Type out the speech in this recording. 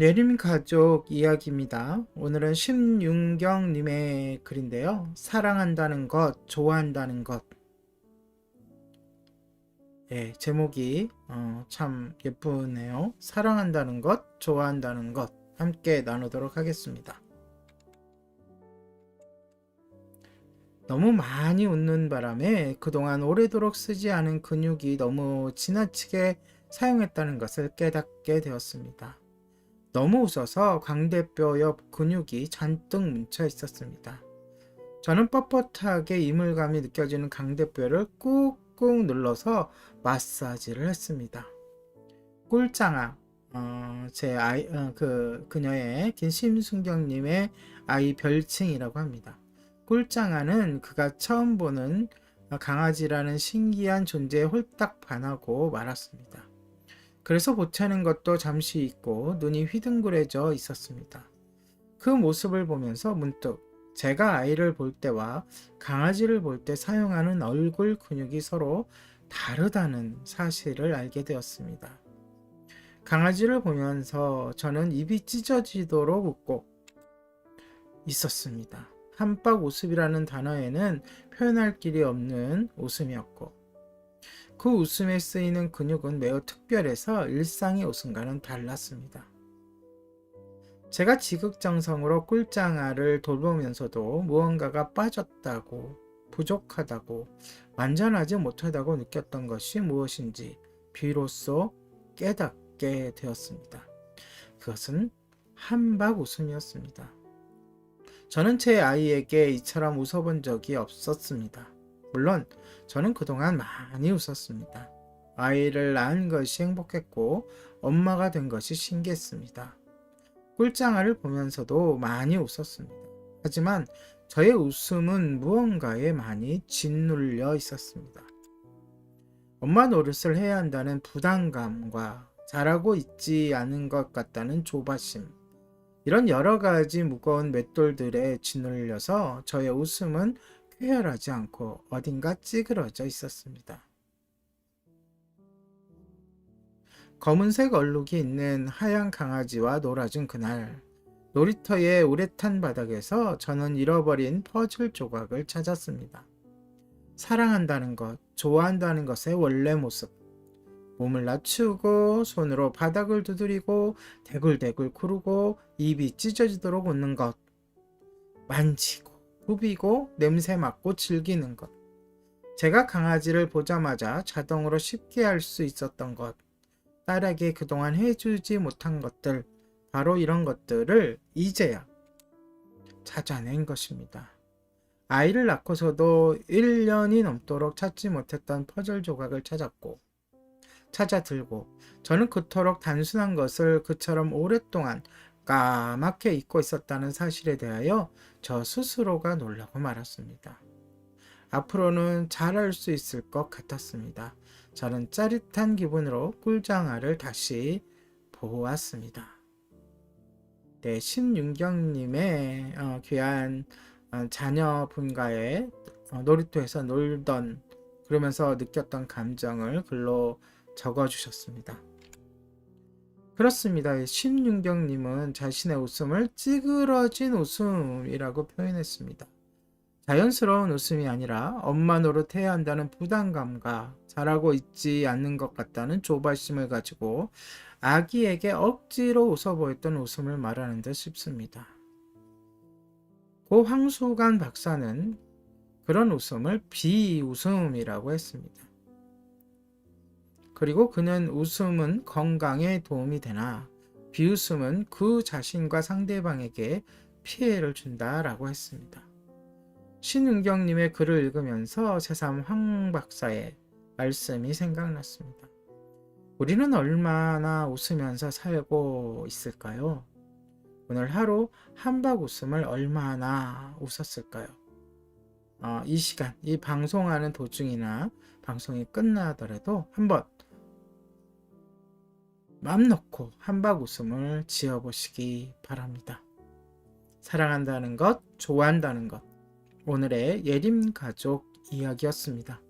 예림 가족 이야기입니다. 오늘은 심윤경님의 글인데요. 사랑한다는 것, 좋아한다는 것. 예, 제목이 참 예쁘네요. 사랑한다는 것, 좋아한다는 것. 함께 나누도록 하겠습니다. 너무 많이 웃는 바람에 그동안 오래도록 쓰지 않은 근육이 너무 지나치게 사용했다는 것을 깨닫게 되었습니다. 너무 웃어서 광대뼈 옆 근육이 잔뜩 뭉쳐 있었습니다. 저는 뻣뻣하게 이물감이 느껴지는 광대뼈를 꾹꾹 눌러서 마사지를 했습니다. 꿀장아, 제 아이, 그녀의 김심순경님의 아이 별칭이라고 합니다. 꿀장아는 그가 처음 보는 강아지라는 신기한 존재에 홀딱 반하고 말았습니다. 그래서 보채는 것도 잠시 잊고 눈이 휘둥그레져 있었습니다. 그 모습을 보면서 문득 제가 아이를 볼 때와 강아지를 볼 때 사용하는 얼굴 근육이 서로 다르다는 사실을 알게 되었습니다. 강아지를 보면서 저는 입이 찢어지도록 웃고 있었습니다. 한박 웃음이라는 단어에는 표현할 길이 없는 웃음이었고 그 웃음에 쓰이는 근육은 매우 특별해서 일상의 웃음과는 달랐습니다. 제가 지극정성으로 꿀장아를 돌보면서도 무언가가 빠졌다고, 부족하다고, 완전하지 못하다고 느꼈던 것이 무엇인지 비로소 깨닫게 되었습니다. 그것은 한박 웃음이었습니다. 저는 제 아이에게 이처럼 웃어본 적이 없었습니다. 물론 저는 그동안 많이 웃었습니다. 아이를 낳은 것이 행복했고 엄마가 된 것이 신기했습니다. 꿀장아를 보면서도 많이 웃었습니다. 하지만 저의 웃음은 무언가에 많이 짓눌려 있었습니다. 엄마 노릇을 해야 한다는 부담감과 잘하고 있지 않은 것 같다는 조바심, 이런 여러 가지 무거운 맷돌들에 짓눌려서 저의 웃음은 쾌활하지 않고 어딘가 찌그러져 있었습니다. 검은색 얼룩이 있는 하얀 강아지와 놀아준 그날, 놀이터의 우레탄 바닥에서 저는 잃어버린 퍼즐 조각을 찾았습니다. 사랑한다는 것, 좋아한다는 것의 원래 모습, 몸을 낮추고 손으로 바닥을 두드리고 대굴대굴 구르고 입이 찢어지도록 웃는 것, 만지고 부비고 냄새 맡고 즐기는 것, 제가 강아지를 보자마자 자동으로 쉽게 할 수 있었던 것, 딸에게 그동안 해주지 못한 것들, 바로 이런 것들을 이제야 찾아낸 것입니다. 아이를 낳고서도 1년이 넘도록 찾지 못했던 퍼즐 조각을 찾아 들고 저는 그토록 단순한 것을 그처럼 오랫동안 까맣게 잊고 있었다는 사실에 대하여 저 스스로가 놀라고 말았습니다. 앞으로는 잘할 수 있을 것 같았습니다. 저는 짜릿한 기분으로 꿀장아를 다시 보았습니다. 네, 신윤경님의 귀한 자녀분과의 놀이터에서 놀던, 그러면서 느꼈던 감정을 글로 적어주셨습니다. 그렇습니다. 신윤경님은 자신의 웃음을 찌그러진 웃음이라고 표현했습니다. 자연스러운 웃음이 아니라 엄마 노릇해야 한다는 부담감과 잘하고 있지 않는 것 같다는 조바심을 가지고 아기에게 억지로 웃어 보였던 웃음을 말하는 듯 싶습니다. 고 황수관 박사는 그런 웃음을 비웃음이라고 했습니다. 그리고 그는 웃음은 건강에 도움이 되나 비웃음은 그 자신과 상대방에게 피해를 준다라고 했습니다. 신은경님의 글을 읽으면서 새삼 황 박사의 말씀이 생각났습니다. 우리는 얼마나 웃으면서 살고 있을까요? 오늘 하루 한박 웃음을 얼마나 웃었을까요? 이 시간, 이 방송하는 도중이나 방송이 끝나더라도 한번 맘 놓고 한박 웃음을 지어보시기 바랍니다. 사랑한다는 것, 좋아한다는 것. 오늘의 예림 가족 이야기였습니다.